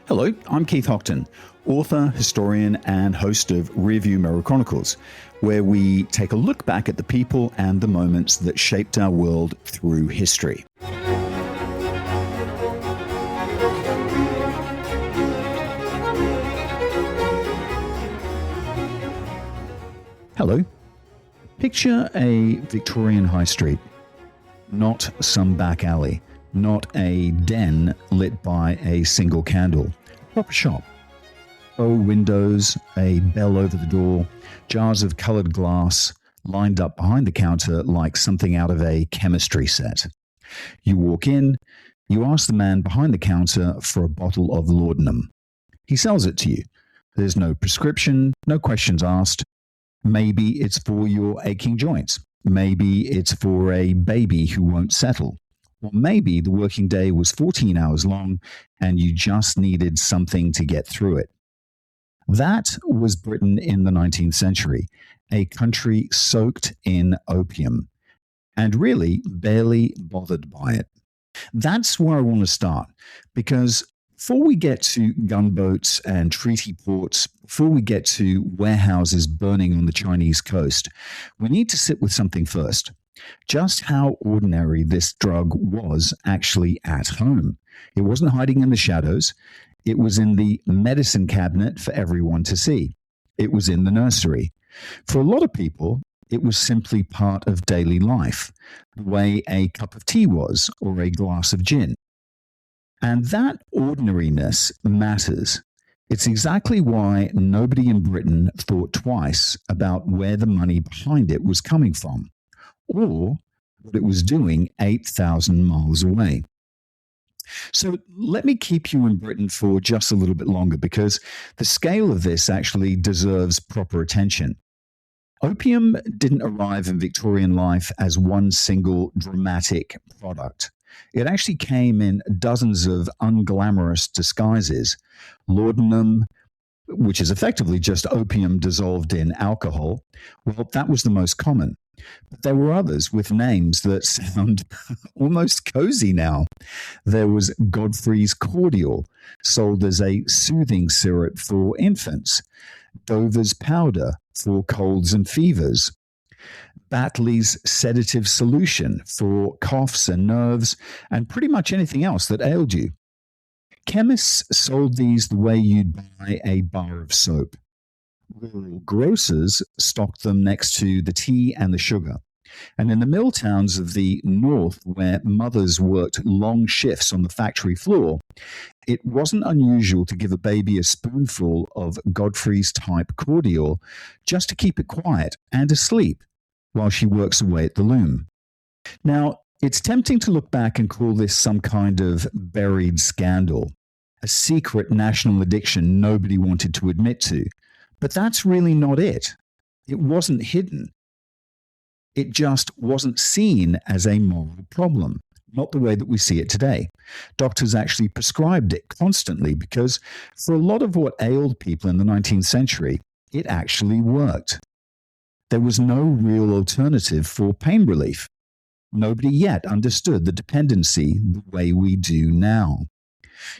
Hello, I'm Keith Hockton, author, historian, and host of Rearview Mirror Chronicles, where we take a look back at the people and the moments that shaped our world through history. Hello. Picture a Victorian high street, not some back alley. Not a den lit by a single candle. Proper shop. Faux windows, a bell over the door, jars of coloured glass lined up behind the counter like something out of a chemistry set. You walk in, you ask the man behind the counter for a bottle of laudanum. He sells it to you. There's no prescription, no questions asked. Maybe it's for your aching joints. Maybe it's for a baby who won't settle. Or maybe the working day was 14 hours long and you just needed something to get through it. That was Britain in the 19th century, a country soaked in opium, and really barely bothered by it. That's where I want to start, because before we get to gunboats and treaty ports, before we get to warehouses burning on the Chinese coast, we need to sit with something first. Just how ordinary this drug was actually at home. It wasn't hiding in the shadows. It was in the medicine cabinet for everyone to see. It was in the nursery. For a lot of people, it was simply part of daily life, the way a cup of tea was or a glass of gin. And that ordinariness matters. It's exactly why nobody in Britain thought twice about where the money behind it was coming from, or what it was doing 8,000 miles away. So let me keep you in Britain for just a little bit longer, because the scale of this actually deserves proper attention. Opium didn't arrive in Victorian life as one single dramatic product. It actually came in dozens of unglamorous disguises. Laudanum, which is effectively just opium dissolved in alcohol, well, that was the most common. But there were others with names that sound almost cozy now. There was Godfrey's Cordial, sold as a soothing syrup for infants. Dover's Powder for colds and fevers. Batley's Sedative Solution for coughs and nerves, and pretty much anything else that ailed you. Chemists sold these the way you'd buy a bar of soap. Rural grocers stocked them next to the tea and the sugar. And in the mill towns of the north, where mothers worked long shifts on the factory floor, it wasn't unusual to give a baby a spoonful of Godfrey's type cordial just to keep it quiet and asleep while she works away at the loom. Now, it's tempting to look back and call this some kind of buried scandal, a secret national addiction nobody wanted to admit to. But that's really not it. It wasn't hidden. It just wasn't seen as a moral problem, not the way that we see it today. Doctors actually prescribed it constantly because for a lot of what ailed people in the 19th century, it actually worked. There was no real alternative for pain relief. Nobody yet understood the dependency the way we do now.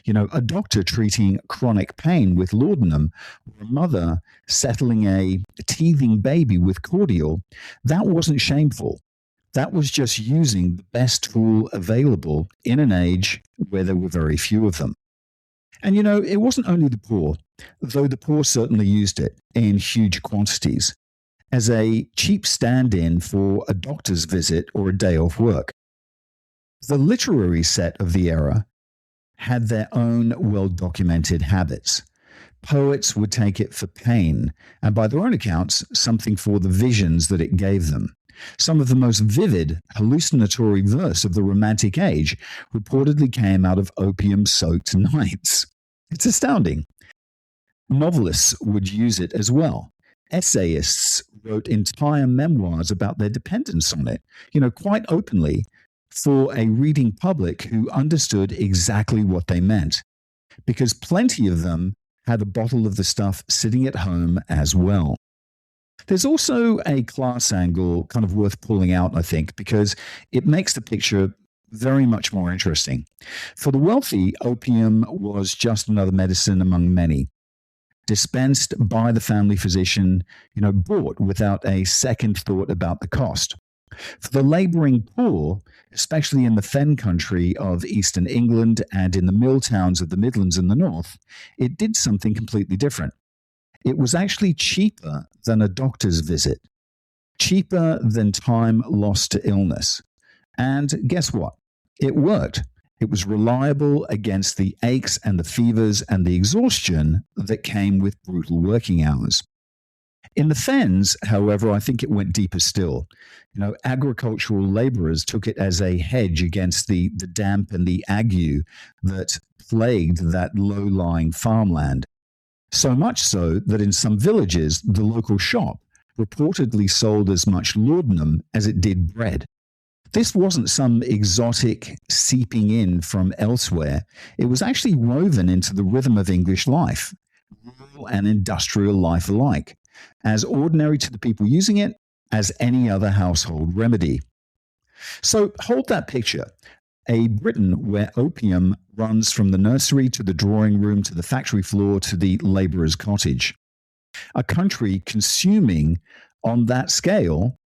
You know, a doctor treating chronic pain with laudanum, or a mother settling a teething baby with cordial, that wasn't shameful. That was just using the best tool available in an age where there were very few of them. And you know, it wasn't only the poor, though the poor certainly used it in huge quantities, as a cheap stand-in for a doctor's visit or a day off work. The literary set of the era had their own well-documented habits. Poets would take it for pain, and by their own accounts, something for the visions that it gave them. Some of the most vivid, hallucinatory verse of the Romantic Age reportedly came out of opium-soaked nights. It's astounding. Novelists would use it as well. Essayists wrote entire memoirs about their dependence on it, quite openly, for a reading public who understood exactly what they meant, because plenty of them had a bottle of the stuff sitting at home as well. There's also a class angle kind of worth pulling out, I think, because it makes the picture very much more interesting. For the wealthy, opium was just another medicine among many, dispensed by the family physician, bought without a second thought about the cost. For the labouring poor, especially in the fen country of eastern England and in the mill towns of the Midlands in the north, it did something completely different. It was actually cheaper than a doctor's visit, cheaper than time lost to illness. And guess what? It worked. It was reliable against the aches and the fevers and the exhaustion that came with brutal working hours. In the fens, however, I think it went deeper still. Agricultural laborers took it as a hedge against the damp and the ague that plagued that low-lying farmland. So much so that in some villages, the local shop reportedly sold as much laudanum as it did bread. This wasn't some exotic seeping in from elsewhere. It was actually woven into the rhythm of English life, rural and industrial life alike, as ordinary to the people using it as any other household remedy. So hold that picture. A Britain where opium runs from the nursery to the drawing room to the factory floor to the labourer's cottage. A country consuming on that scale,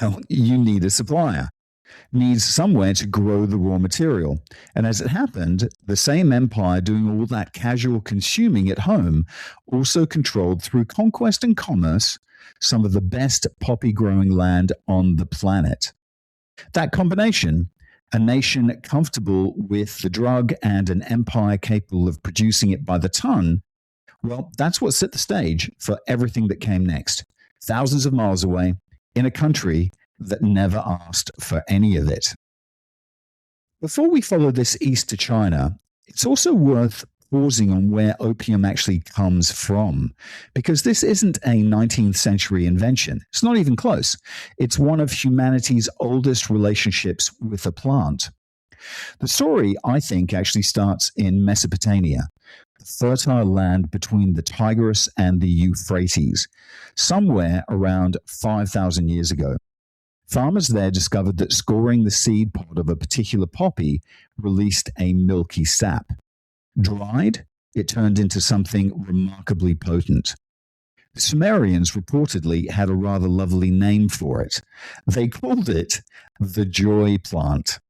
well, you need a supplier. Needs somewhere to grow the raw material. And as it happened, the same empire doing all that casual consuming at home also controlled through conquest and commerce some of the best poppy growing land on the planet. That combination, a nation comfortable with the drug and an empire capable of producing it by the ton, well, that's what set the stage for everything that came next, thousands of miles away, in a country that never asked for any of it. Before we follow this east to China, it's also worth pausing on where opium actually comes from, because this isn't a 19th century invention. It's not even close. It's one of humanity's oldest relationships with a plant. The story, I think, actually starts in Mesopotamia, the fertile land between the Tigris and the Euphrates, somewhere around 5,000 years ago. Farmers there discovered that scoring the seed pod of a particular poppy released a milky sap. Dried, it turned into something remarkably potent. The Sumerians reportedly had a rather lovely name for it. They called it the joy plant.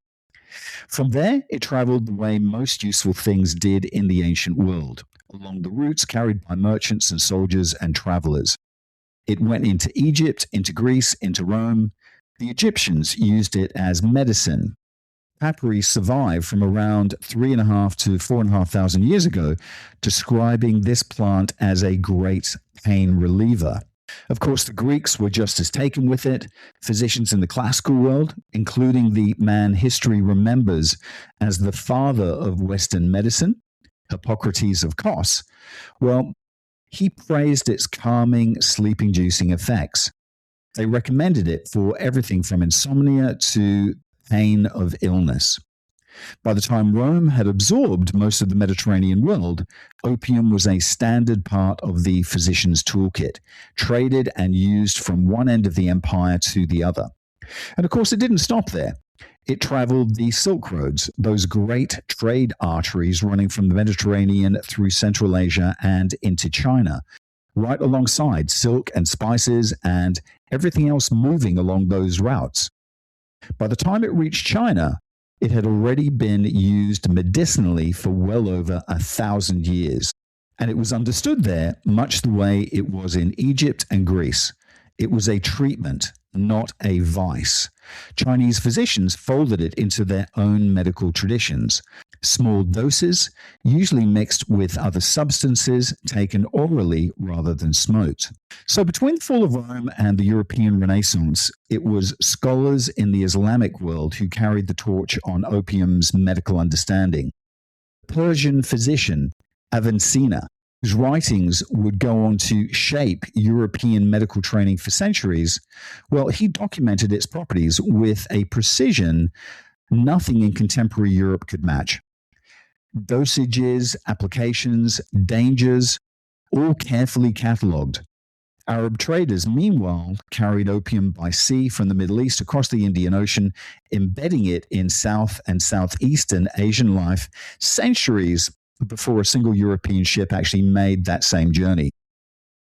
From there, it traveled the way most useful things did in the ancient world, along the routes carried by merchants and soldiers and travelers. It went into Egypt, into Greece, into Rome. The Egyptians used it as medicine. Papyri survived from around 3,500 to 4,500 years ago, describing this plant as a great pain reliever. Of course, the Greeks were just as taken with it. Physicians in the classical world, including the man history remembers as the father of Western medicine, Hippocrates of Kos, well, he praised its calming, sleep-inducing effects. They recommended it for everything from insomnia to pain of illness. By the time Rome had absorbed most of the Mediterranean world, opium was a standard part of the physician's toolkit, traded and used from one end of the empire to the other. And of course, it didn't stop there. It traveled the Silk Roads, those great trade arteries running from the Mediterranean through Central Asia and into China, right alongside silk and spices and everything else moving along those routes. By the time it reached China, it had already been used medicinally for well over 1,000 years. And it was understood there much the way it was in Egypt and Greece. It was a treatment, not a vice. Chinese physicians folded it into their own medical traditions. Small doses, usually mixed with other substances, taken orally rather than smoked. So between the fall of Rome and the European Renaissance, it was scholars in the Islamic world who carried the torch on opium's medical understanding. Persian physician Avicenna, whose writings would go on to shape European medical training for centuries, well, he documented its properties with a precision nothing in contemporary Europe could match. Dosages, applications, dangers, all carefully catalogued. Arab traders, meanwhile, carried opium by sea from the Middle East across the Indian Ocean, embedding it in South and Southeastern Asian life centuries before a single European ship actually made that same journey.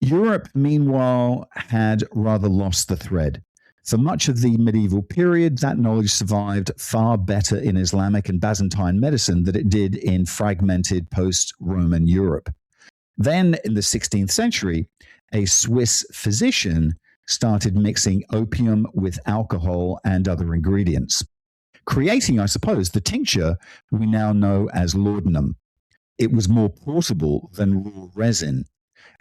Europe, meanwhile, had rather lost the thread. For much of the medieval period, that knowledge survived far better in Islamic and Byzantine medicine than it did in fragmented post-Roman Europe. Then, in the 16th century, a Swiss physician started mixing opium with alcohol and other ingredients, creating, I suppose, the tincture we now know as laudanum. It was more portable than raw resin,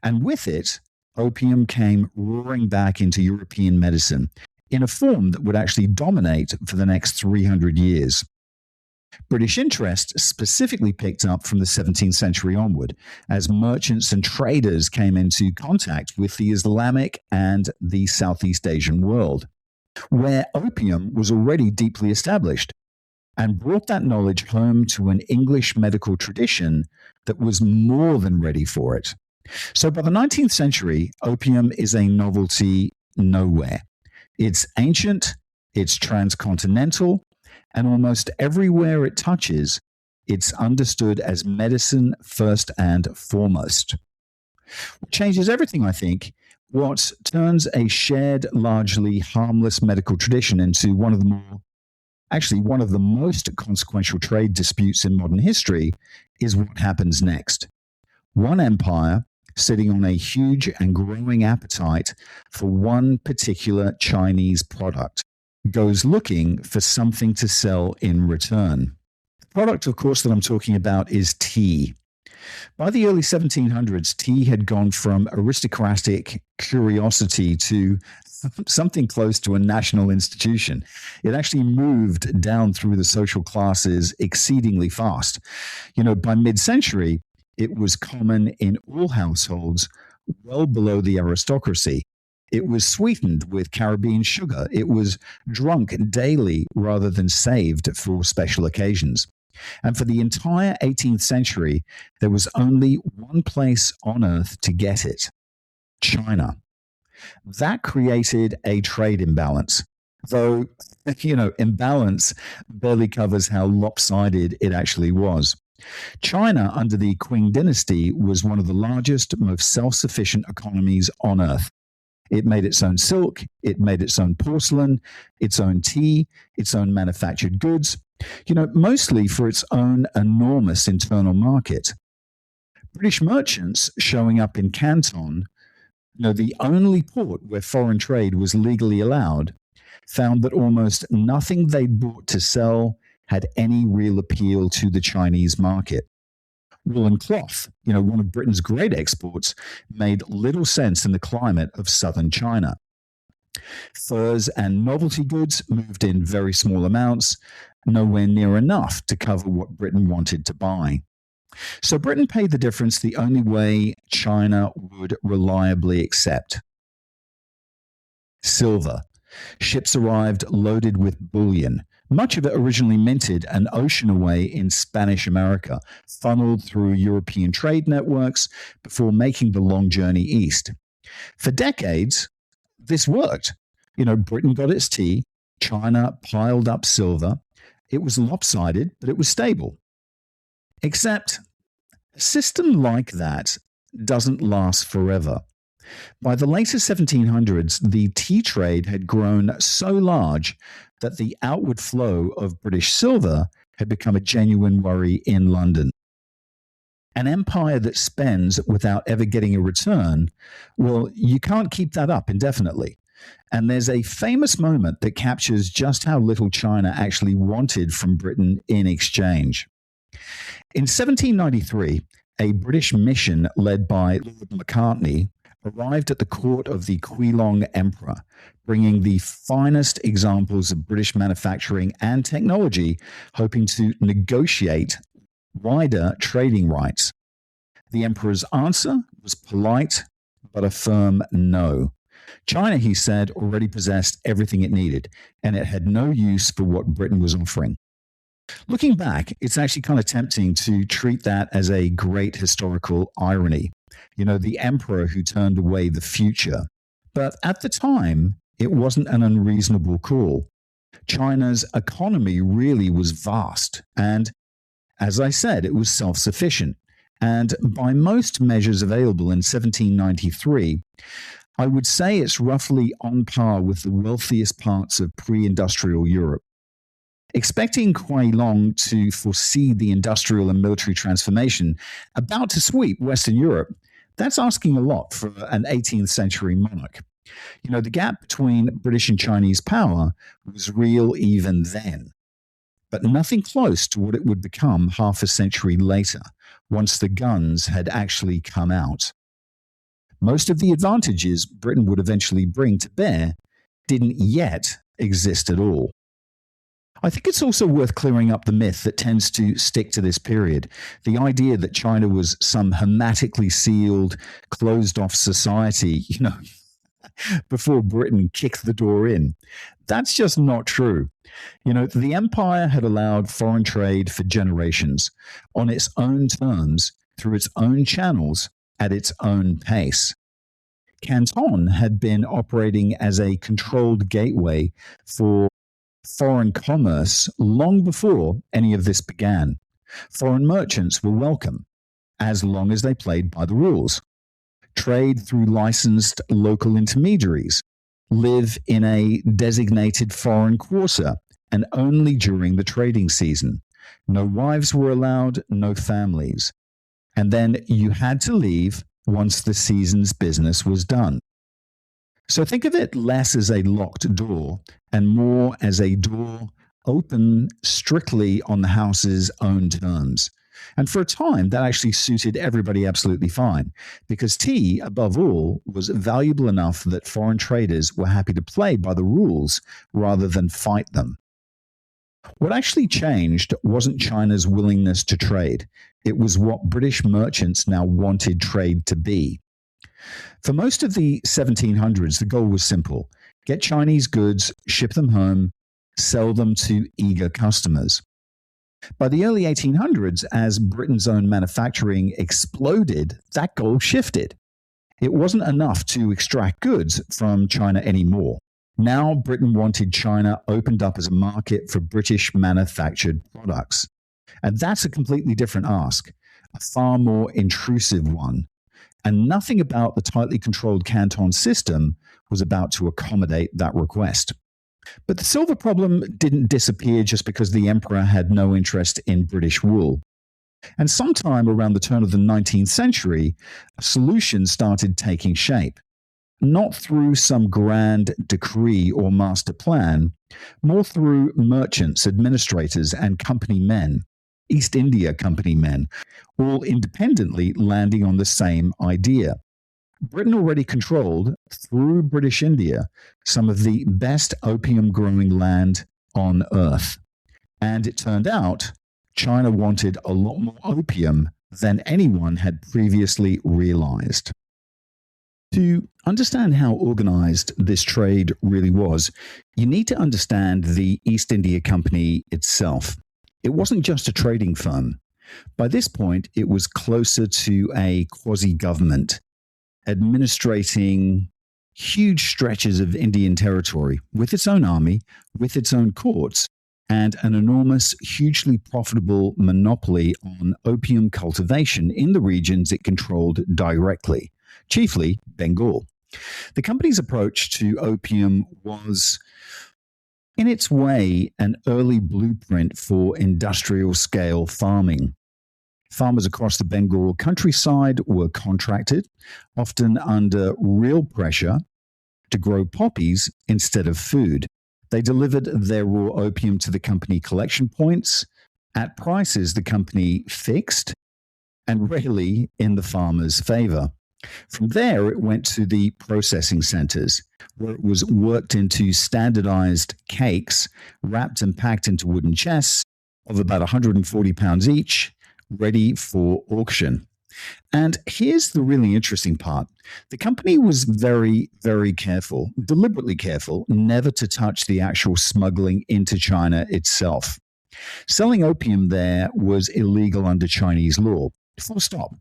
and with it, opium came roaring back into European medicine in a form that would actually dominate for the next 300 years. British interest specifically picked up from the 17th century onward as merchants and traders came into contact with the Islamic and the Southeast Asian world, where opium was already deeply established, and brought that knowledge home to an English medical tradition that was more than ready for it. So by the 19th century, opium is a novelty nowhere. It's ancient, it's transcontinental, and almost everywhere it touches, it's understood as medicine first and foremost. What changes everything, I think, what turns a shared, largely harmless medical tradition into one of the most consequential trade disputes in modern history is what happens next. One empire, sitting on a huge and growing appetite for one particular Chinese product, goes looking for something to sell in return. The product, of course, that I'm talking about is tea. By the early 1700s, tea had gone from aristocratic curiosity to something close to a national institution. It actually moved down through the social classes exceedingly fast. By mid-century, it was common in all households, well below the aristocracy. It was sweetened with Caribbean sugar. It was drunk daily rather than saved for special occasions. And for the entire 18th century, there was only one place on earth to get it: China. That created a trade imbalance, though, imbalance barely covers how lopsided it actually was. China, under the Qing dynasty, was one of the largest, most self-sufficient economies on earth. It made its own silk, it made its own porcelain, its own tea, its own manufactured goods, mostly for its own enormous internal market. British merchants showing up in Canton, the only port where foreign trade was legally allowed, found that almost nothing they'd bought to sell had any real appeal to the Chinese market. Woolen cloth, one of Britain's great exports, made little sense in the climate of southern China. Furs and novelty goods moved in very small amounts, nowhere near enough to cover what Britain wanted to buy. So Britain paid the difference the only way China would reliably accept: silver. Ships arrived loaded with bullion, much of it originally minted an ocean away in Spanish America, funneled through European trade networks before making the long journey east. For decades, this worked. Britain got its tea, China piled up silver. It was lopsided, but it was stable. Except a system like that doesn't last forever. By the later 1700s, the tea trade had grown so large that the outward flow of British silver had become a genuine worry in London. An empire that spends without ever getting a return, well, you can't keep that up indefinitely. And there's a famous moment that captures just how little China actually wanted from Britain in exchange. In 1793, a British mission led by Lord Macartney arrived at the court of the Qiulong Emperor, bringing the finest examples of British manufacturing and technology, hoping to negotiate wider trading rights. The emperor's answer was polite, but a firm no. China, he said, already possessed everything it needed, and it had no use for what Britain was offering. Looking back, it's actually kind of tempting to treat that as a great historical irony. The emperor who turned away the future. But at the time, it wasn't an unreasonable call. China's economy really was vast. And as I said, it was self sufficient. And by most measures available in 1793, I would say it's roughly on par with the wealthiest parts of pre industrial Europe. Expecting Kuai Long to foresee the industrial and military transformation about to sweep Western Europe, that's asking a lot for an 18th century monarch. The gap between British and Chinese power was real even then, but nothing close to what it would become half a century later, once the guns had actually come out. Most of the advantages Britain would eventually bring to bear didn't yet exist at all. I think it's also worth clearing up the myth that tends to stick to this period. The idea that China was some hermetically sealed, closed-off society, before Britain kicked the door in. That's just not true. The empire had allowed foreign trade for generations on its own terms, through its own channels, at its own pace. Canton had been operating as a controlled gateway for foreign commerce long before any of this began. Foreign merchants were welcome, as long as they played by the rules. Trade through licensed local intermediaries, live in a designated foreign quarter, and only during the trading season. No wives were allowed, no families. And then you had to leave once the season's business was done. So think of it less as a locked door and more as a door open strictly on the house's own terms. And for a time, that actually suited everybody absolutely fine, because tea, above all, was valuable enough that foreign traders were happy to play by the rules rather than fight them. What actually changed wasn't China's willingness to trade. It was what British merchants now wanted trade to be. For most of the 1700s, the goal was simple: get Chinese goods, ship them home, sell them to eager customers. By the early 1800s, as Britain's own manufacturing exploded, that goal shifted. It wasn't enough to extract goods from China anymore. Now Britain wanted China opened up as a market for British manufactured products. And that's a completely different ask, a far more intrusive one. And nothing about the tightly controlled Canton system was about to accommodate that request. But the silver problem didn't disappear just because the emperor had no interest in British wool. And sometime around the turn of the 19th century, a solution started taking shape. Not through some grand decree or master plan, more through merchants, administrators, and company men, East India Company men, all independently landing on the same idea. Britain already controlled, through British India, some of the best opium growing land on earth. And it turned out China wanted a lot more opium than anyone had previously realized. To understand how organized this trade really was, you need to understand the East India Company itself. It wasn't just a trading firm. By this point, it was closer to a quasi-government, administrating huge stretches of Indian territory with its own army, with its own courts, and an enormous, hugely profitable monopoly on opium cultivation in the regions it controlled directly, chiefly Bengal. The company's approach to opium was, in its way, an early blueprint for industrial-scale farming. Farmers across the Bengal countryside were contracted, often under real pressure, to grow poppies instead of food. They delivered their raw opium to the company collection points at prices the company fixed and rarely in the farmer's favor. From there, it went to the processing centers, where it was worked into standardized cakes, wrapped and packed into wooden chests of about 140 pounds each, ready for auction. And here's the really interesting part. The company was very, very careful, deliberately careful, never to touch the actual smuggling into China itself. Selling opium there was illegal under Chinese law, full stop.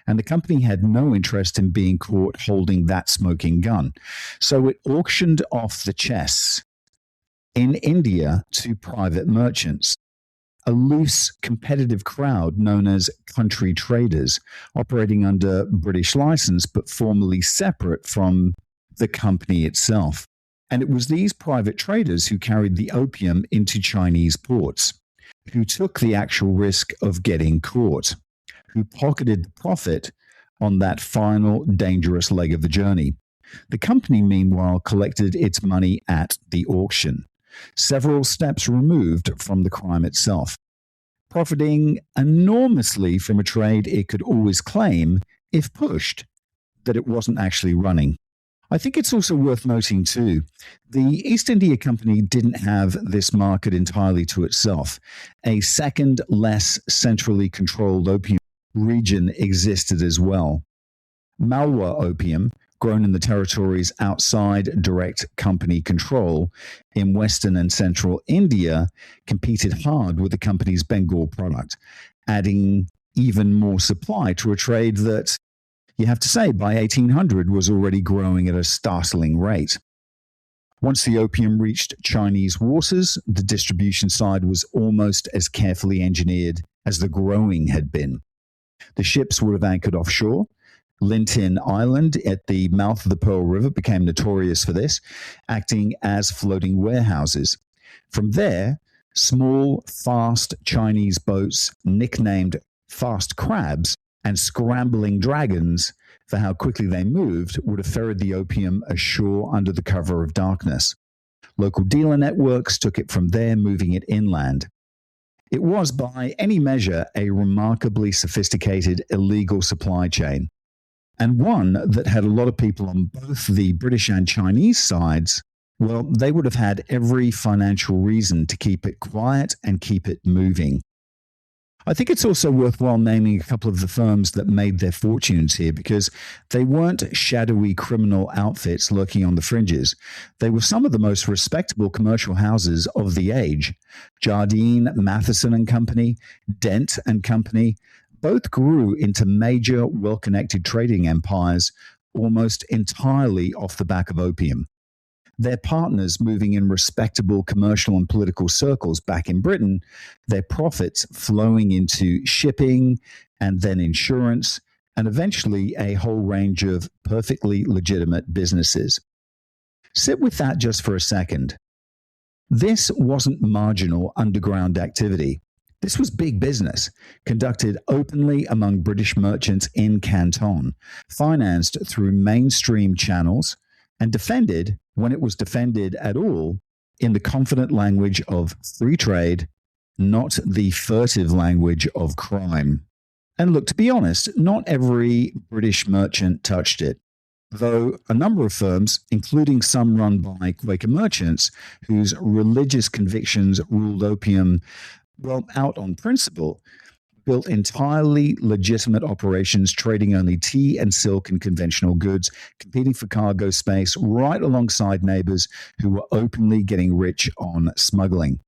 And the company had no interest in being caught holding that smoking gun. So it auctioned off the chests in India to private merchants, a loose, competitive crowd known as country traders, operating under British license but formally separate from the company itself. And it was these private traders who carried the opium into Chinese ports, who took the actual risk of getting caught, who pocketed the profit on that final dangerous leg of the journey. The company, meanwhile, collected its money at the auction, several steps removed from the crime itself, profiting enormously from a trade it could always claim, if pushed, that it wasn't actually running. I think it's also worth noting, too, the East India Company didn't have this market entirely to itself. A second, less centrally controlled opium region existed as well. Malwa opium, grown in the territories outside direct company control in western and central India, competed hard with the company's Bengal product, adding even more supply to a trade that, you have to say, by 1800 was already growing at a startling rate. Once the opium reached Chinese waters, the distribution side was almost as carefully engineered as the growing had been. The ships would have anchored offshore. Lintin Island at the mouth of the Pearl River became notorious for this, acting as floating warehouses. From there, small, fast Chinese boats, nicknamed fast crabs and scrambling dragons for how quickly they moved, would have ferried the opium ashore under the cover of darkness. Local dealer networks took it from there, moving it inland. It was, by any measure, a remarkably sophisticated illegal supply chain, and one that had a lot of people on both the British and Chinese sides. Well, they would have had every financial reason to keep it quiet and keep it moving. I think it's also worthwhile naming a couple of the firms that made their fortunes here, because they weren't shadowy criminal outfits lurking on the fringes. They were some of the most respectable commercial houses of the age. Jardine, Matheson and Company, Dent and Company, both grew into major, well-connected trading empires almost entirely off the back of opium. Their partners moving in respectable commercial and political circles back in Britain, their profits flowing into shipping and then insurance, and eventually a whole range of perfectly legitimate businesses. Sit with that just for a second. This wasn't marginal underground activity. This was big business, conducted openly among British merchants in Canton, financed through mainstream channels, and defended, when it was defended at all, in the confident language of free trade, not the furtive language of crime. And look, to be honest, not every British merchant touched it, though a number of firms, including some run by Quaker merchants, whose religious convictions ruled opium, well, out on principle, built entirely legitimate operations trading only tea and silk and conventional goods, competing for cargo space right alongside neighbors who were openly getting rich on smuggling.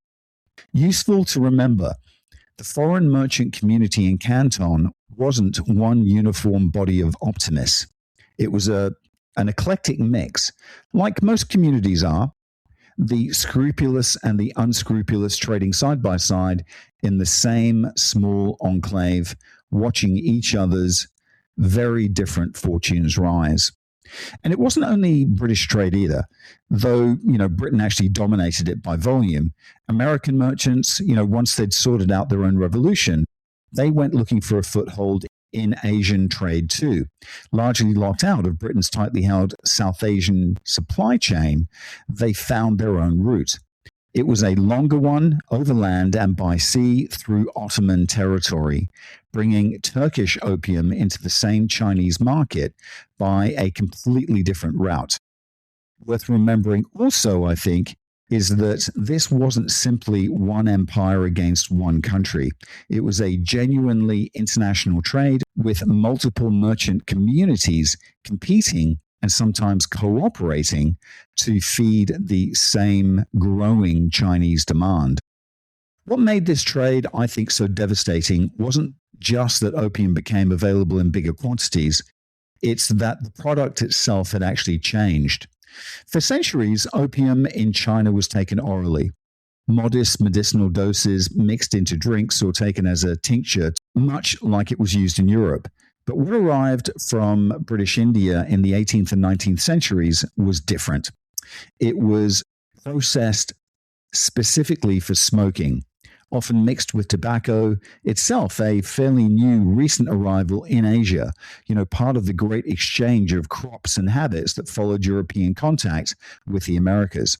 Useful to remember, the foreign merchant community in Canton wasn't one uniform body of optimists. It was an eclectic mix, like most communities are, the scrupulous and the unscrupulous trading side by side in the same small enclave, watching each other's very different fortunes rise. And it wasn't only British trade either, though, Britain actually dominated it by volume. American merchants, once they'd sorted out their own revolution, they went looking for a foothold in Asian trade too. Largely locked out of Britain's tightly held South Asian supply chain, they found their own route. It was a longer one, overland and by sea through Ottoman territory, bringing Turkish opium into the same Chinese market by a completely different route. Worth remembering also, I think, is that this wasn't simply one empire against one country. It was a genuinely international trade with multiple merchant communities competing and sometimes cooperating to feed the same growing Chinese demand. What made this trade, I think, so devastating wasn't just that opium became available in bigger quantities, it's that the product itself had actually changed. For centuries, opium in China was taken orally. Modest medicinal doses mixed into drinks or taken as a tincture, much like it was used in Europe. But what arrived from British India in the 18th and 19th centuries was different. It was processed specifically for smoking, often mixed with tobacco, itself a fairly new recent arrival in Asia, part of the great exchange of crops and habits that followed European contact with the Americas.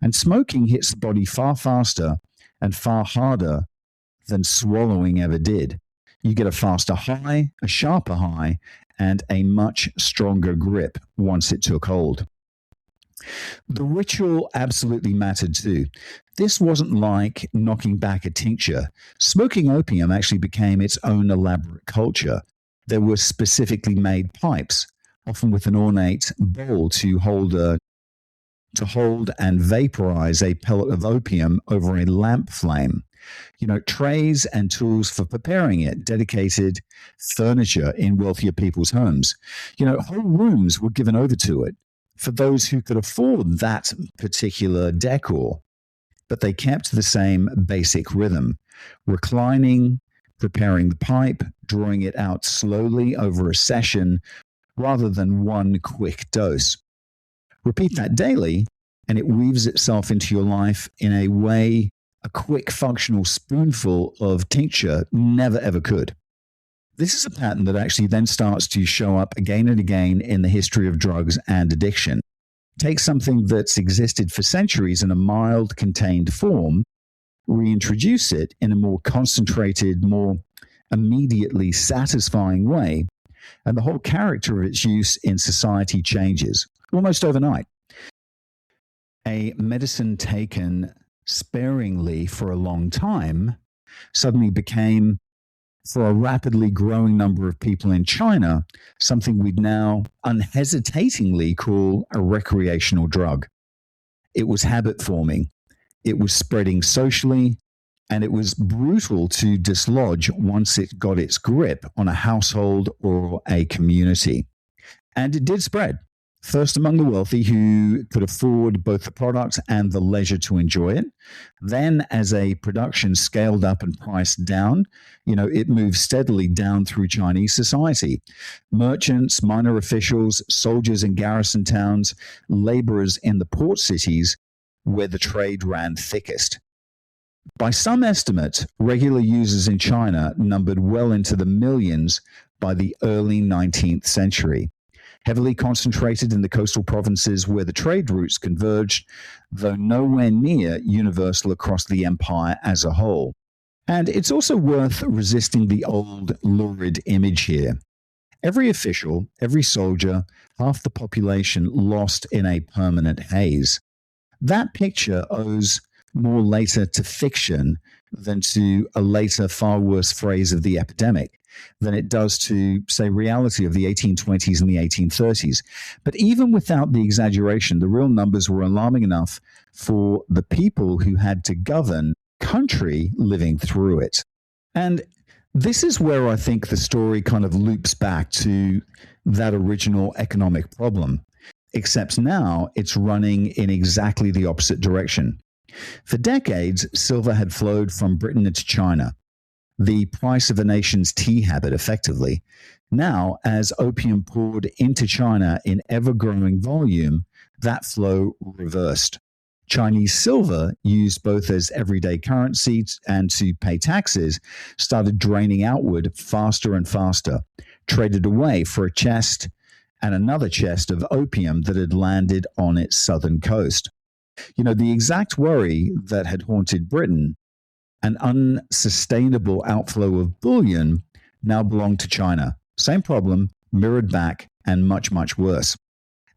And smoking hits the body far faster and far harder than swallowing ever did. You get a faster high, a sharper high, and a much stronger grip once it took hold. The ritual absolutely mattered too. This wasn't like knocking back a tincture. Smoking opium actually became its own elaborate culture. There were specifically made pipes, often with an ornate bowl to hold and vaporize a pellet of opium over a lamp flame. Trays and tools for preparing it, dedicated furniture in wealthier people's homes. Whole rooms were given over to it for those who could afford that particular decor. But they kept the same basic rhythm, reclining, preparing the pipe, drawing it out slowly over a session rather than one quick dose. Repeat that daily, and it weaves itself into your life in a way a quick functional spoonful of tincture never ever could. This is a pattern that actually then starts to show up again and again in the history of drugs and addiction. Take something that's existed for centuries in a mild, contained form, reintroduce it in a more concentrated, more immediately satisfying way, and the whole character of its use in society changes, almost overnight. A medicine taken sparingly for a long time suddenly became, for a rapidly growing number of people in China, something we'd now unhesitatingly call a recreational drug. It was habit forming, it was spreading socially, and it was brutal to dislodge once it got its grip on a household or a community. And it did spread, first among the wealthy who could afford both the product and the leisure to enjoy it. Then, as a production scaled up and priced down, it moved steadily down through Chinese society. Merchants, minor officials, soldiers in garrison towns, laborers in the port cities where the trade ran thickest. By some estimates, regular users in China numbered well into the millions by the early 19th century. Heavily concentrated in the coastal provinces where the trade routes converged, though nowhere near universal across the empire as a whole. And it's also worth resisting the old lurid image here. Every official, every soldier, half the population lost in a permanent haze. That picture owes more later to fiction than to a later, far worse phrase of the epidemic than it does to, say, reality of the 1820s and the 1830s. But even without the exaggeration, the real numbers were alarming enough for the people who had to govern country living through it. And this is where I think the story kind of loops back to that original economic problem, except now it's running in exactly the opposite direction. For decades, silver had flowed from Britain into China, the price of a nation's tea habit, effectively. Now, as opium poured into China in ever-growing volume, that flow reversed. Chinese silver, used both as everyday currency and to pay taxes, started draining outward faster and faster, traded away for a chest and another chest of opium that had landed on its southern coast. The exact worry that had haunted Britain, an unsustainable outflow of bullion, now belonged to China. Same problem, mirrored back, and much, much worse.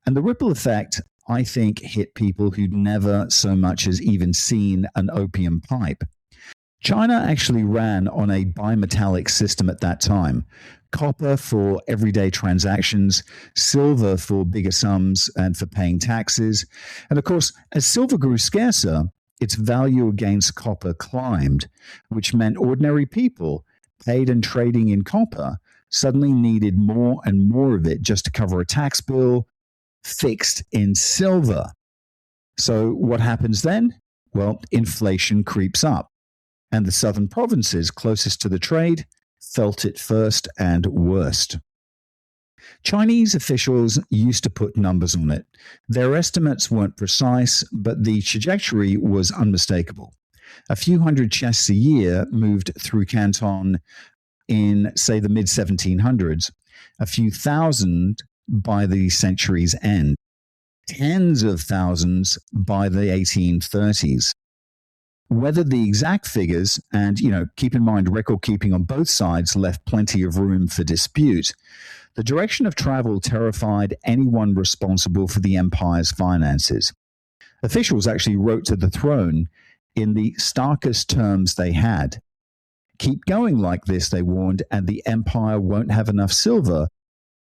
And the ripple effect, I think, hit people who'd never so much as even seen an opium pipe. China actually ran on a bimetallic system at that time. Copper for everyday transactions, silver for bigger sums and for paying taxes. And of course, as silver grew scarcer, its value against copper climbed, which meant ordinary people paid and trading in copper suddenly needed more and more of it just to cover a tax bill fixed in silver. So what happens then? Well, inflation creeps up, and the southern provinces closest to the trade felt it first and worst. Chinese officials used to put numbers on it. Their estimates weren't precise, but the trajectory was unmistakable. A few hundred chests a year moved through Canton in, say, the mid-1700s, a few thousand by the century's end, tens of thousands by the 1830s. Whether the exact figures, and keep in mind record keeping on both sides left plenty of room for dispute, the direction of travel terrified anyone responsible for the empire's finances. Officials actually wrote to the throne in the starkest terms they had. Keep going like this, they warned, and the empire won't have enough silver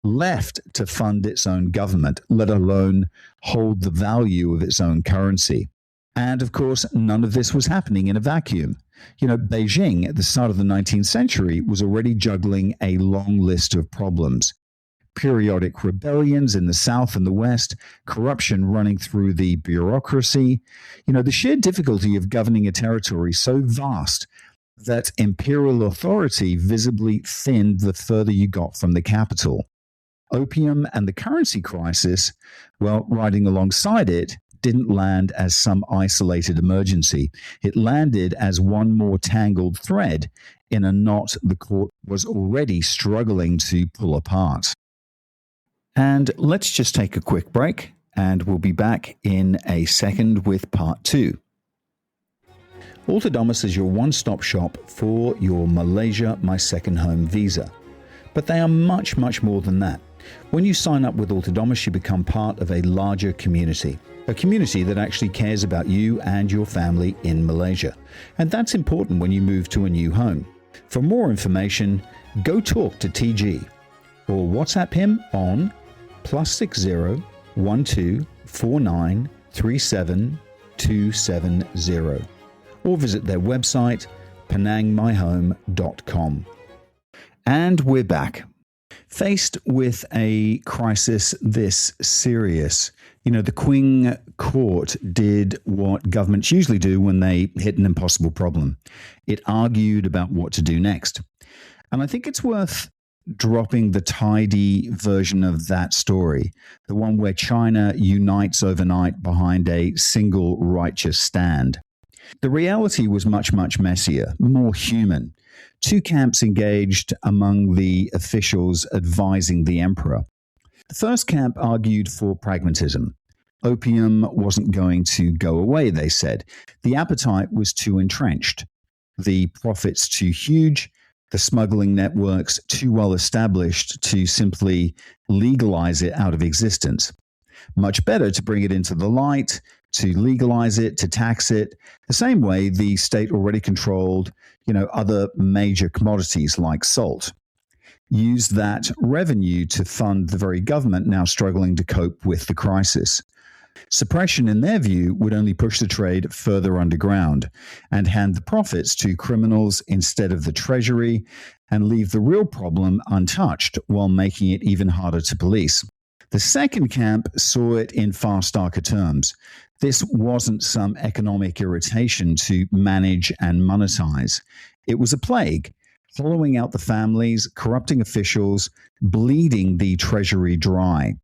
left to fund its own government, let alone hold the value of its own currency. And of course, none of this was happening in a vacuum. Beijing at the start of the 19th century was already juggling a long list of problems. Periodic rebellions in the south and the west, corruption running through the bureaucracy. The sheer difficulty of governing a territory so vast that imperial authority visibly thinned the further you got from the capital. Opium and the currency crisis, well, riding alongside it, didn't land as some isolated emergency. It landed as one more tangled thread in a knot the court was already struggling to pull apart. And let's just take a quick break, and we'll be back in a second with part 2. Autonomous is your one-stop shop for your Malaysia My Second Home visa. But they are much, much more than that. When you sign up with Autonomous, you become part of a larger community. A community that actually cares about you and your family in Malaysia. And that's important when you move to a new home. For more information, go talk to TG or WhatsApp him on +60 12 49 37 270 or visit their website penangmyhome.com. And we're back. Faced with a crisis this serious, the Qing court did what governments usually do when they hit an impossible problem. It argued about what to do next. And I think it's worth dropping the tidy version of that story, the one where China unites overnight behind a single righteous stand. The reality was much, much messier, more human. Two camps engaged among the officials advising the emperor. The first camp argued for pragmatism. Opium wasn't going to go away, they said. The appetite was too entrenched, the profits too huge, the smuggling networks too well established to simply legalize it out of existence. Much better to bring it into the light, to legalize it, to tax it, the same way the state already controlled, other major commodities like salt. Use that revenue to fund the very government now struggling to cope with the crisis. Suppression, in their view, would only push the trade further underground and hand the profits to criminals instead of the treasury and leave the real problem untouched while making it even harder to police. The second camp saw it in far starker terms. This wasn't some economic irritation to manage and monetize. It was a plague, hollowing out the families, corrupting officials, bleeding the treasury dry.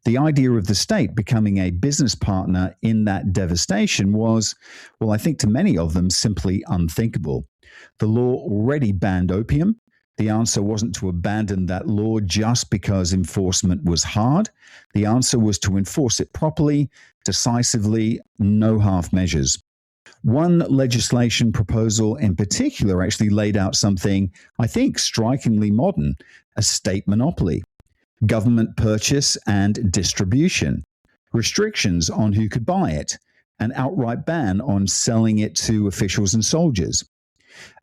The idea of the state becoming a business partner in that devastation was, well, I think to many of them, simply unthinkable. The law already banned opium. The answer wasn't to abandon that law just because enforcement was hard. The answer was to enforce it properly, decisively, no half measures. One legislation proposal in particular actually laid out something, I think, strikingly modern, a state monopoly. Government purchase and distribution, restrictions on who could buy it, an outright ban on selling it to officials and soldiers.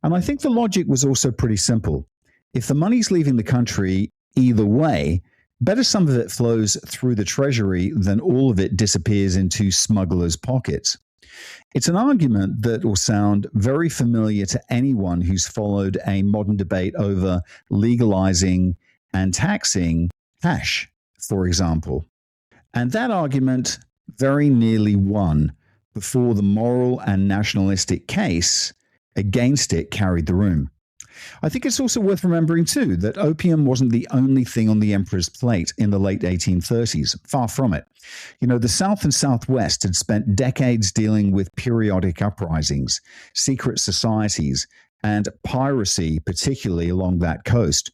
And I think the logic was also pretty simple. If the money's leaving the country either way, better some of it flows through the treasury than all of it disappears into smugglers' pockets. It's an argument that will sound very familiar to anyone who's followed a modern debate over legalizing and taxing hash, for example. And that argument very nearly won before the moral and nationalistic case against it carried the room. I think it's also worth remembering, too, that opium wasn't the only thing on the emperor's plate in the late 1830s. Far from it. The South and Southwest had spent decades dealing with periodic uprisings, secret societies, and piracy, particularly along that coast.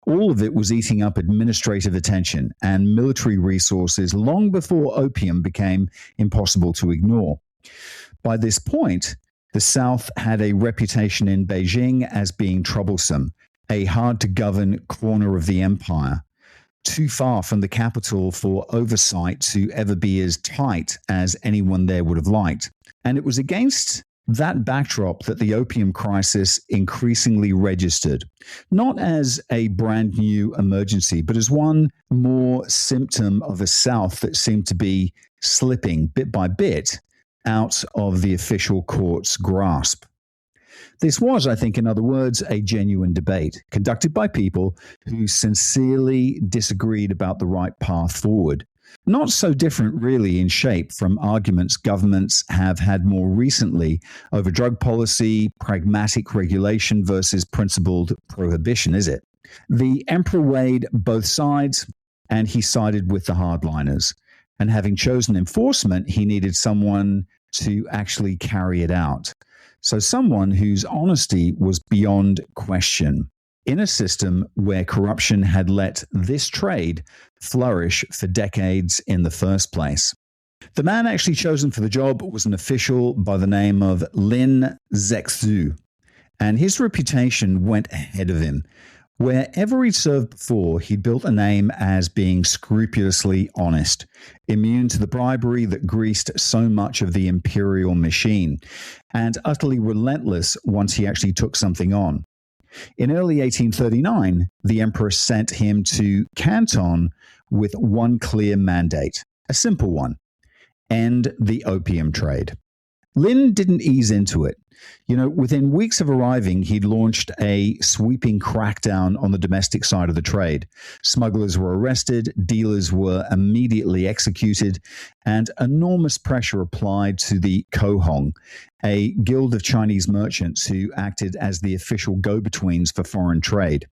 All of it was eating up administrative attention and military resources long before opium became impossible to ignore. By this point, the South had a reputation in Beijing as being troublesome, a hard-to-govern corner of the empire, too far from the capital for oversight to ever be as tight as anyone there would have liked. And it was against that backdrop that the opium crisis increasingly registered, not as a brand new emergency, but as one more symptom of a South that seemed to be slipping bit by bit out of the official court's grasp. This was, I think, in other words, a genuine debate conducted by people who sincerely disagreed about the right path forward. Not so different, really, in shape from arguments governments have had more recently over drug policy, pragmatic regulation versus principled prohibition, is it? The emperor weighed both sides, and he sided with the hardliners. And having chosen enforcement, he needed someone to actually carry it out. So someone whose honesty was beyond question in a system where corruption had let this trade flourish for decades in the first place. The man actually chosen for the job was an official by the name of Lin Zexu, and his reputation went ahead of him. Wherever he'd served before, he'd built a name as being scrupulously honest, immune to the bribery that greased so much of the imperial machine, and utterly relentless once he actually took something on. In early 1839, the emperor sent him to Canton with one clear mandate, a simple one: end the opium trade. Lin didn't ease into it. Within weeks of arriving, he'd launched a sweeping crackdown on the domestic side of the trade. Smugglers were arrested, dealers were immediately executed, and enormous pressure applied to the Kohong, a guild of Chinese merchants who acted as the official go-betweens for foreign trade.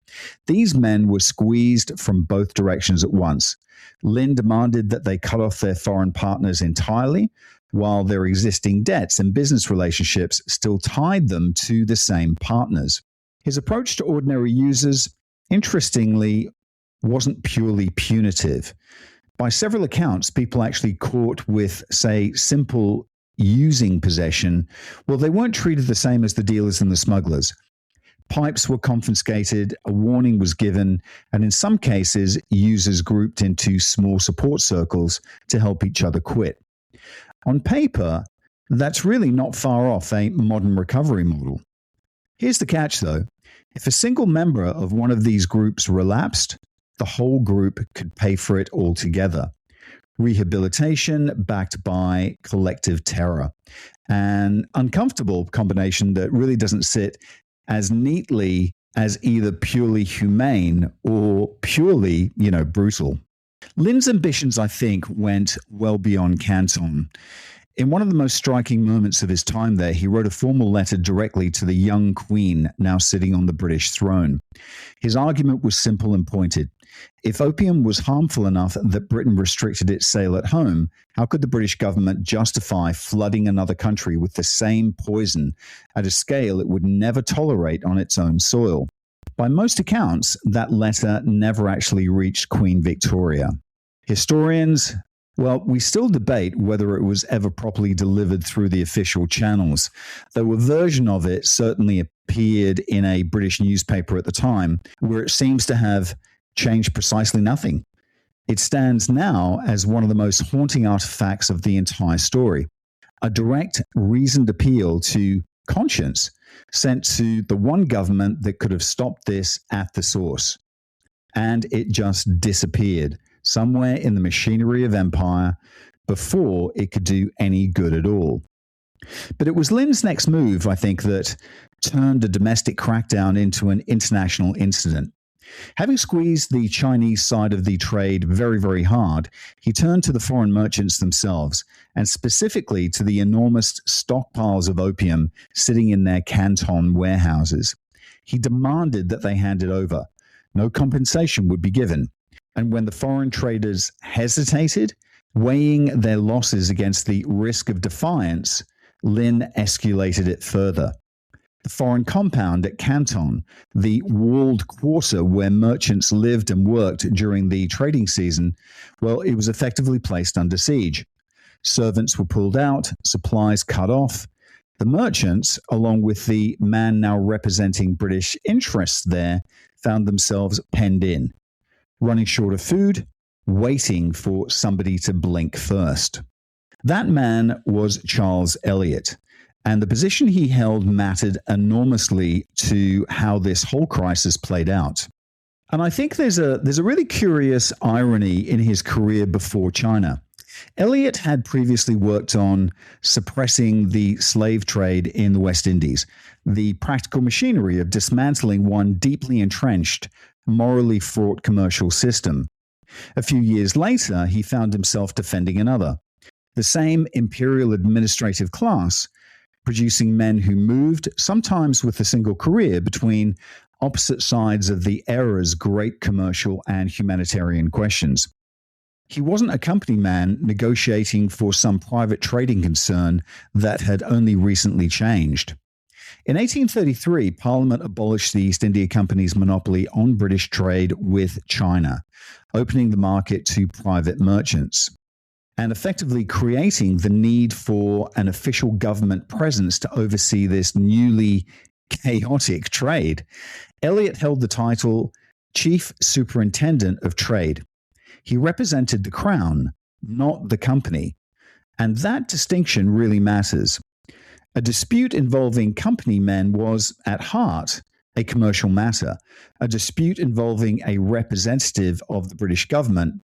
These men were squeezed from both directions at once. Lin demanded that they cut off their foreign partners entirely, while their existing debts and business relationships still tied them to the same partners. His approach to ordinary users, interestingly, wasn't purely punitive. By several accounts, people actually caught with, say, simple using possession, well, they weren't treated the same as the dealers and the smugglers. Pipes were confiscated, a warning was given, and in some cases, users grouped into small support circles to help each other quit. On paper, that's really not far off a modern recovery model. Here's the catch, though. If a single member of one of these groups relapsed, the whole group could pay for it altogether. Rehabilitation backed by collective terror. An uncomfortable combination that really doesn't sit as neatly as either purely humane or purely, brutal. Lin's ambitions, I think, went well beyond Canton. In one of the most striking moments of his time there, he wrote a formal letter directly to the young queen now sitting on the British throne. His argument was simple and pointed. If opium was harmful enough that Britain restricted its sale at home, how could the British government justify flooding another country with the same poison at a scale it would never tolerate on its own soil? By most accounts, that letter never actually reached Queen Victoria. Historians, we still debate whether it was ever properly delivered through the official channels, though a version of it certainly appeared in a British newspaper at the time, where it seems to have changed precisely nothing. It stands now as one of the most haunting artifacts of the entire story, a direct, reasoned appeal to conscience sent to the one government that could have stopped this at the source. And it just disappeared somewhere in the machinery of empire before it could do any good at all. But it was Lin's next move, I think, that turned a domestic crackdown into an international incident. Having squeezed the Chinese side of the trade very, very hard, he turned to the foreign merchants themselves, and specifically to the enormous stockpiles of opium sitting in their Canton warehouses. He demanded that they hand it over. No compensation would be given. And when the foreign traders hesitated, weighing their losses against the risk of defiance, Lin escalated it further. The foreign compound at Canton, the walled quarter where merchants lived and worked during the trading season, well, it was effectively placed under siege. Servants were pulled out, supplies cut off. The merchants, along with the man now representing British interests there, found themselves penned in, running short of food, waiting for somebody to blink first. That man was Charles Eliot, and the position he held mattered enormously to how this whole crisis played out. And I think there's a really curious irony in his career before China. Eliot had previously worked on suppressing the slave trade in the West Indies, the practical machinery of dismantling one deeply entrenched, morally fraught commercial system. A few years later, he found himself defending another. The same imperial administrative class, producing men who moved, sometimes with a single career, between opposite sides of the era's great commercial and humanitarian questions. He wasn't a company man negotiating for some private trading concern that had only recently changed. In 1833, Parliament abolished the East India Company's monopoly on British trade with China, opening the market to private merchants, and effectively creating the need for an official government presence to oversee this newly chaotic trade. Eliot held the title Chief Superintendent of Trade. He represented the Crown, not the company, and that distinction really matters. A dispute involving company men was, at heart, a commercial matter. A dispute involving a representative of the British government,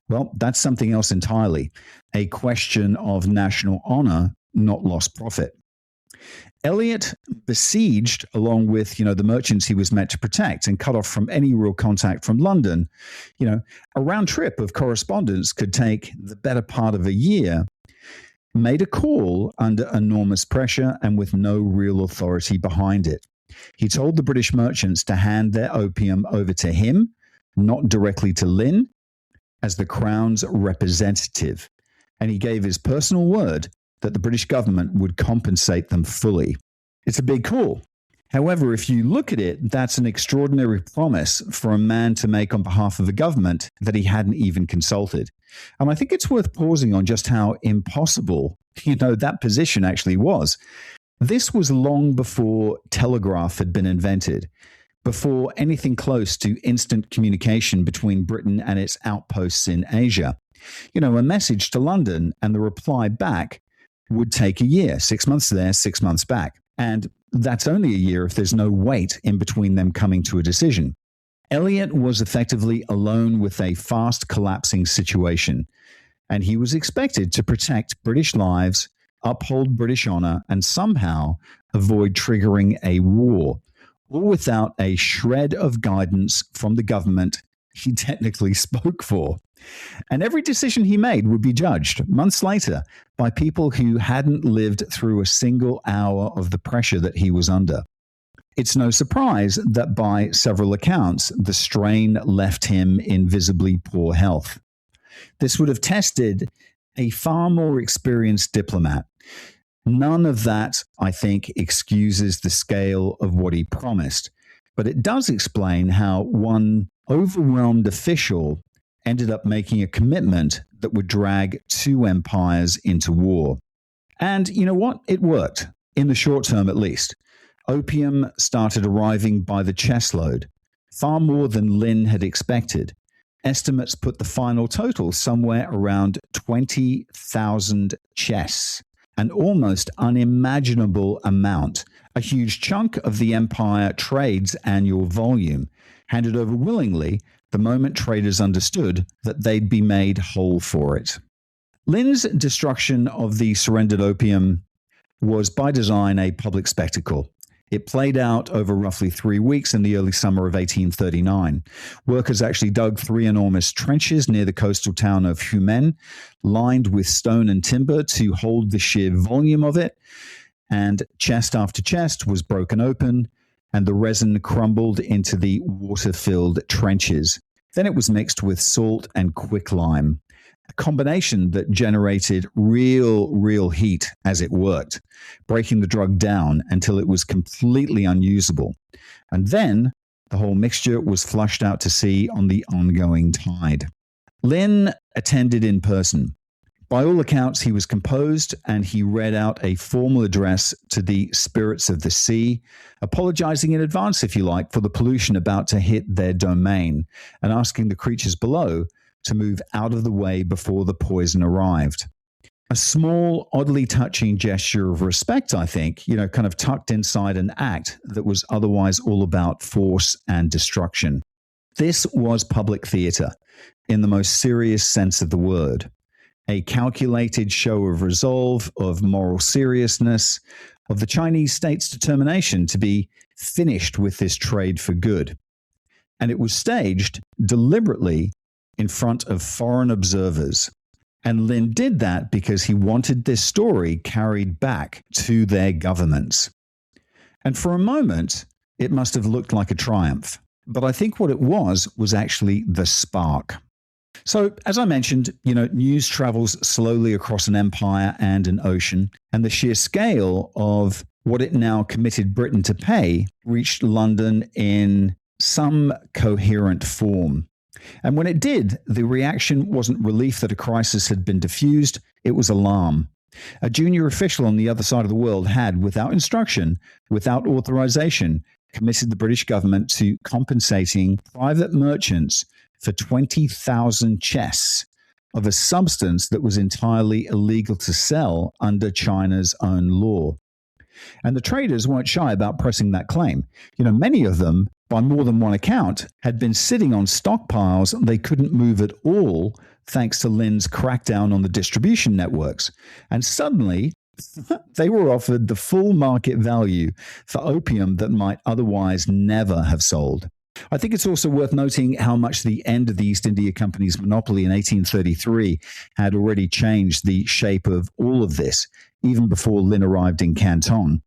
well, that's something else entirely. A question of national honour, not lost profit. Eliot besieged, along with the merchants he was meant to protect, and cut off from any real contact from London. A round trip of correspondence could take the better part of a year. Made a call under enormous pressure and with no real authority behind it. He told the British merchants to hand their opium over to him, not directly to Lin, as the Crown's representative, and he gave his personal word that the British government would compensate them fully. It's a big call. However, if you look at it, that's an extraordinary promise for a man to make on behalf of a government that he hadn't even consulted. And I think it's worth pausing on just how impossible, that position actually was. This was long before telegraph had been invented, before anything close to instant communication between Britain and its outposts in Asia. A message to London and the reply back would take a year, 6 months there, 6 months back. And that's only a year if there's no wait in between them coming to a decision. Eliot was effectively alone with a fast collapsing situation, and he was expected to protect British lives, uphold British honour, and somehow avoid triggering a war, all without a shred of guidance from the government he technically spoke for. And every decision he made would be judged months later by people who hadn't lived through a single hour of the pressure that he was under. It's no surprise that by several accounts, the strain left him in visibly poor health. This would have tested a far more experienced diplomat. None of that, I think, excuses the scale of what he promised, but it does explain how one overwhelmed official ended up making a commitment that would drag two empires into war. And you know what? It worked, in the short term at least. Opium started arriving by the chestload, far more than Lin had expected. Estimates put the final total somewhere around 20,000 chests, an almost unimaginable amount, a huge chunk of the empire trade's annual volume, handed over willingly the moment traders understood that they'd be made whole for it. Lin's destruction of the surrendered opium was by design a public spectacle. It played out over roughly 3 weeks in the early summer of 1839. Workers actually dug 3 enormous trenches near the coastal town of Humen, lined with stone and timber to hold the sheer volume of it, and chest after chest was broken open, and the resin crumbled into the water-filled trenches. Then it was mixed with salt and quicklime, a combination that generated real heat as it worked, breaking the drug down until it was completely unusable. And then the whole mixture was flushed out to sea on the ongoing tide. Lin attended in person. By all accounts, he was composed and he read out a formal address to the spirits of the sea, apologizing in advance, if you like, for the pollution about to hit their domain and asking the creatures below to move out of the way before the poison arrived. A small, oddly touching gesture of respect, I think, kind of tucked inside an act that was otherwise all about force and destruction. This was public theater in the most serious sense of the word. A calculated show of resolve, of moral seriousness, of the Chinese state's determination to be finished with this trade for good. And it was staged deliberately in front of foreign observers. And Lin did that because he wanted this story carried back to their governments. And for a moment, it must have looked like a triumph. But I think what it was actually the spark. So, as I mentioned, news travels slowly across an empire and an ocean, and the sheer scale of what it now committed Britain to pay reached London in some coherent form. And when it did, the reaction wasn't relief that a crisis had been diffused, it was alarm. A junior official on the other side of the world had, without instruction, without authorization, committed the British government to compensating private merchants for 20,000 chests of a substance that was entirely illegal to sell under China's own law. And the traders weren't shy about pressing that claim. Many of them, by more than one account, had been sitting on stockpiles they couldn't move at all thanks to Lin's crackdown on the distribution networks. And suddenly, they were offered the full market value for opium that might otherwise never have sold. I think it's also worth noting how much the end of the East India Company's monopoly in 1833 had already changed the shape of all of this, even before Lin arrived in Canton.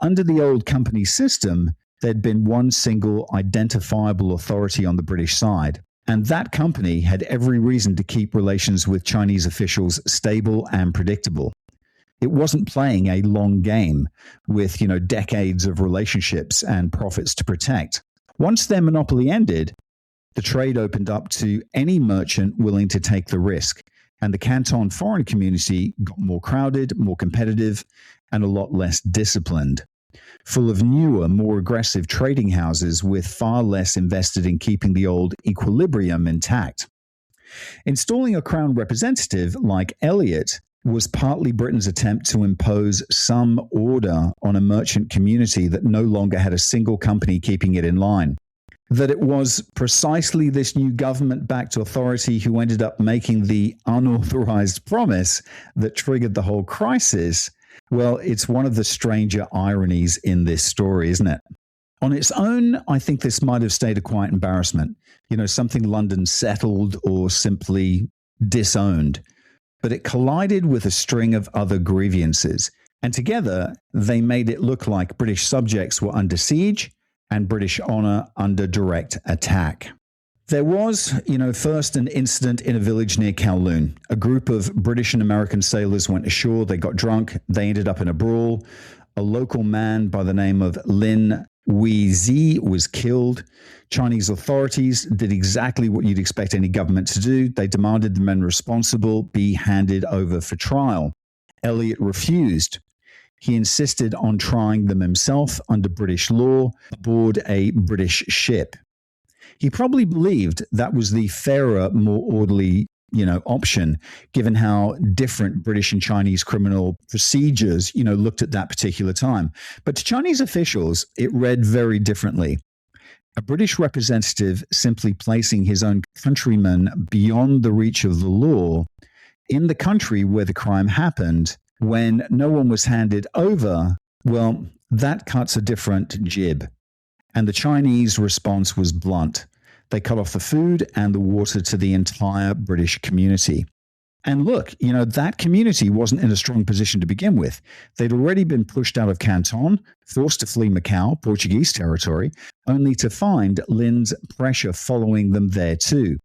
Under the old company system, there'd been one single identifiable authority on the British side, and that company had every reason to keep relations with Chinese officials stable and predictable. It wasn't playing a long game with, decades of relationships and profits to protect. Once their monopoly ended, the trade opened up to any merchant willing to take the risk, and the Canton foreign community got more crowded, more competitive, and a lot less disciplined, full of newer, more aggressive trading houses with far less invested in keeping the old equilibrium intact. Installing a crown representative like Eliot was partly Britain's attempt to impose some order on a merchant community that no longer had a single company keeping it in line. That it was precisely this new government-backed authority who ended up making the unauthorized promise that triggered the whole crisis. Well, it's one of the stranger ironies in this story, isn't it? On its own, I think this might have stayed a quiet embarrassment, something London settled or simply disowned. But it collided with a string of other grievances, and together they made it look like British subjects were under siege and British honor under direct attack. There was, first an incident in a village near Kowloon. A group of British and American sailors went ashore, they got drunk, they ended up in a brawl. A local man by the name of Lin Zexu was killed. Chinese authorities did exactly what you'd expect any government to do. They demanded the men responsible be handed over for trial. Eliot refused. He insisted on trying them himself under British law aboard a British ship. He probably believed that was the fairer, more orderly, option, given how different British and Chinese criminal procedures, looked at that particular time. But to Chinese officials, it read very differently. A British representative simply placing his own countrymen beyond the reach of the law in the country where the crime happened When no one was handed over, well, that cuts a different jib. And the Chinese response was blunt. They cut off the food and the water to the entire British community. And look, that community wasn't in a strong position to begin with. They'd already been pushed out of Canton, forced to flee Macau, Portuguese territory, only to find Lin's pressure following them there too,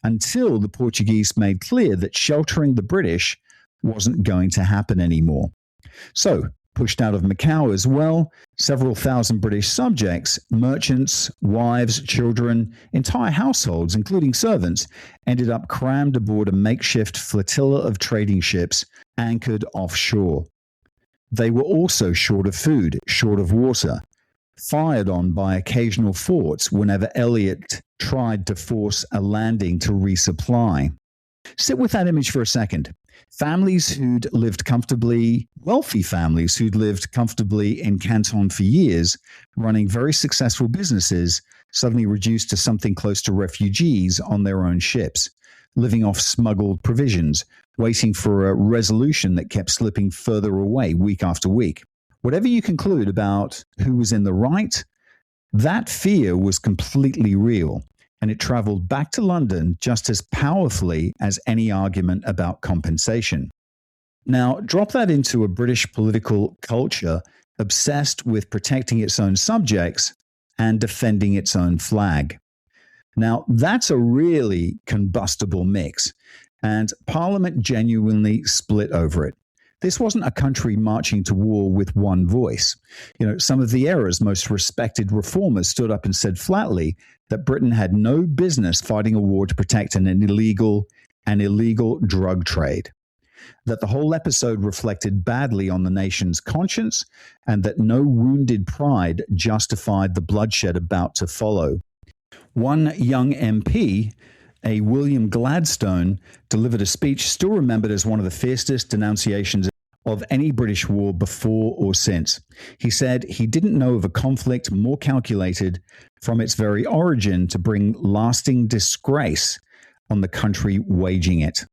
until the Portuguese made clear that sheltering the British wasn't going to happen anymore. So, pushed out of Macau as well, several thousand British subjects, merchants, wives, children, entire households, including servants, ended up crammed aboard a makeshift flotilla of trading ships anchored offshore. They were also short of food, short of water, fired on by occasional forts whenever Elliot tried to force a landing to resupply. Sit with that image for a second. Families who'd lived comfortably, wealthy families who'd lived comfortably in Canton for years, running very successful businesses, suddenly reduced to something close to refugees on their own ships, living off smuggled provisions, waiting for a resolution that kept slipping further away week after week. Whatever you conclude about who was in the right, that fear was completely real. And it traveled back to London just as powerfully as any argument about compensation. Now, drop that into a British political culture obsessed with protecting its own subjects and defending its own flag. Now, that's a really combustible mix, and Parliament genuinely split over it. This wasn't a country marching to war with one voice. Some of the era's most respected reformers stood up and said flatly that Britain had no business fighting a war to protect an illegal drug trade, that the whole episode reflected badly on the nation's conscience, and that no wounded pride justified the bloodshed about to follow. One young MP, a William Gladstone, delivered a speech still remembered as one of the fiercest denunciations of any British war before or since. He said he didn't know of a conflict more calculated from its very origin to bring lasting disgrace on the country waging it.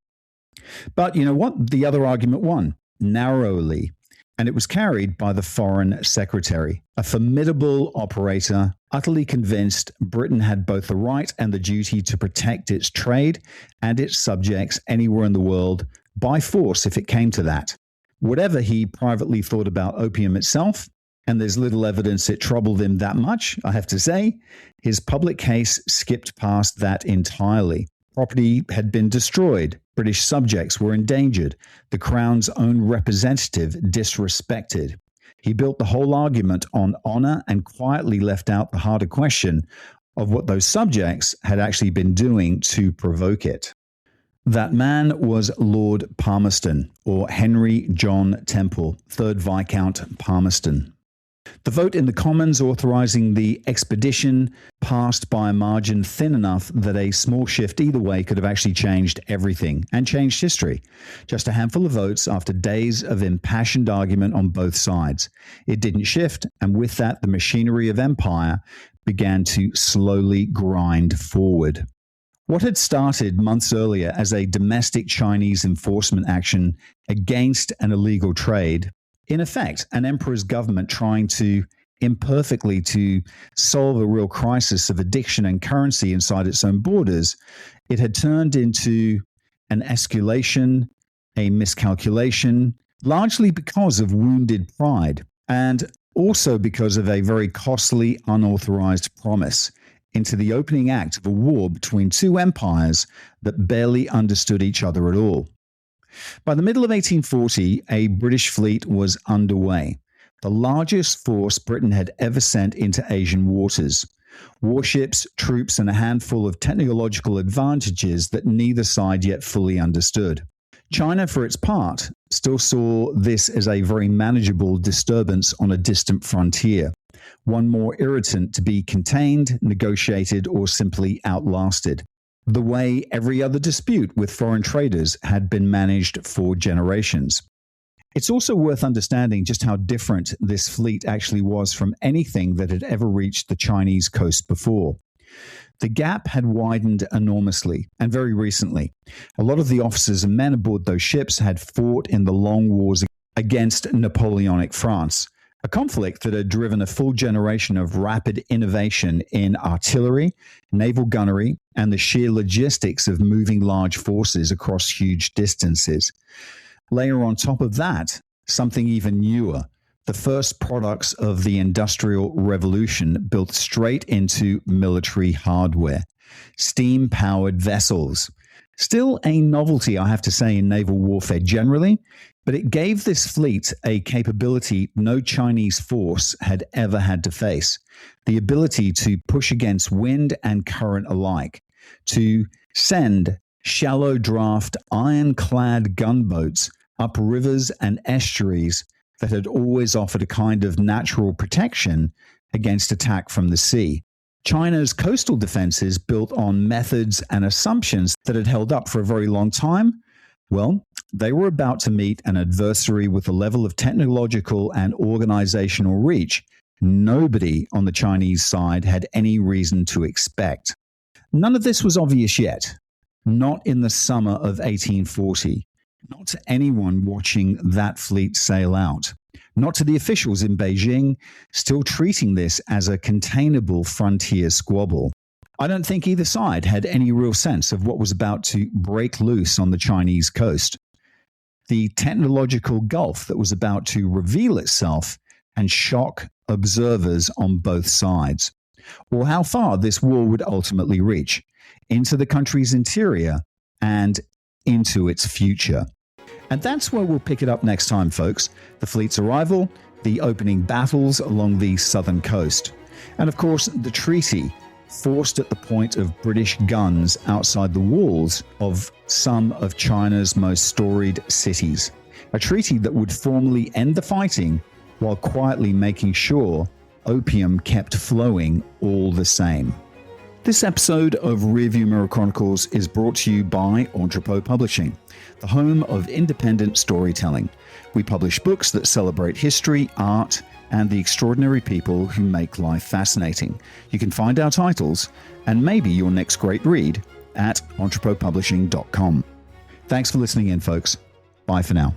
But you know what? The other argument won, narrowly, and it was carried by the Foreign Secretary, a formidable operator, utterly convinced Britain had both the right and the duty to protect its trade and its subjects anywhere in the world by force if it came to that. Whatever he privately thought about opium itself, and there's little evidence it troubled him that much, I have to say, his public case skipped past that entirely. Property had been destroyed, British subjects were endangered, the Crown's own representative disrespected. He built the whole argument on honour and quietly left out the harder question of what those subjects had actually been doing to provoke it. That man was Lord Palmerston, or Henry John Temple, 3rd Viscount Palmerston. The vote in the Commons authorising the expedition passed by a margin thin enough that a small shift either way could have actually changed everything and changed history. Just a handful of votes after days of impassioned argument on both sides. It didn't shift, and with that, the machinery of empire began to slowly grind forward. What had started months earlier as a domestic Chinese enforcement action against an illegal trade, in effect, an emperor's government trying to imperfectly to solve a real crisis of addiction and currency inside its own borders, it had turned into an escalation, a miscalculation, largely because of wounded pride, and also because of a very costly, unauthorized promise into the opening act of a war between two empires that barely understood each other at all. By the middle of 1840, a British fleet was underway, the largest force Britain had ever sent into Asian waters. Warships, troops, and a handful of technological advantages that neither side yet fully understood. China, for its part, still saw this as a very manageable disturbance on a distant frontier, one more irritant to be contained, negotiated, or simply outlasted, the way every other dispute with foreign traders had been managed for generations. It's also worth understanding just how different this fleet actually was from anything that had ever reached the Chinese coast before. The gap had widened enormously, and very recently. A lot of the officers and men aboard those ships had fought in the long wars against Napoleonic France, a conflict that had driven a full generation of rapid innovation in artillery, naval gunnery, and the sheer logistics of moving large forces across huge distances. Layer on top of that, something even newer, the first products of the Industrial Revolution built straight into military hardware, steam-powered vessels. Still a novelty, I have to say, in naval warfare generally, but it gave this fleet a capability no Chinese force had ever had to face: the ability to push against wind and current alike, to send shallow draft ironclad gunboats up rivers and estuaries that had always offered a kind of natural protection against attack from the sea. China's coastal defenses, built on methods and assumptions that had held up for a very long time, well, they were about to meet an adversary with a level of technological and organizational reach nobody on the Chinese side had any reason to expect. None of this was obvious yet, not in the summer of 1840, not to anyone watching that fleet sail out, not to the officials in Beijing, still treating this as a containable frontier squabble. I don't think either side had any real sense of what was about to break loose on the Chinese coast. The technological gulf that was about to reveal itself and shock observers on both sides, or how far this war would ultimately reach, into the country's interior and into its future. And that's where we'll pick it up next time, folks. The fleet's arrival, the opening battles along the southern coast, and of course the treaty forced at the point of British guns outside the walls of some of China's most storied cities. A treaty that would formally end the fighting while quietly making sure opium kept flowing all the same. This episode of Rearview Mirror Chronicles is brought to you by Entrepot Publishing, the home of independent storytelling. We publish books that celebrate history, art, and the extraordinary people who make life fascinating. You can find our titles and maybe your next great read at entrepotpublishing.com. Thanks for listening in, folks. Bye for now.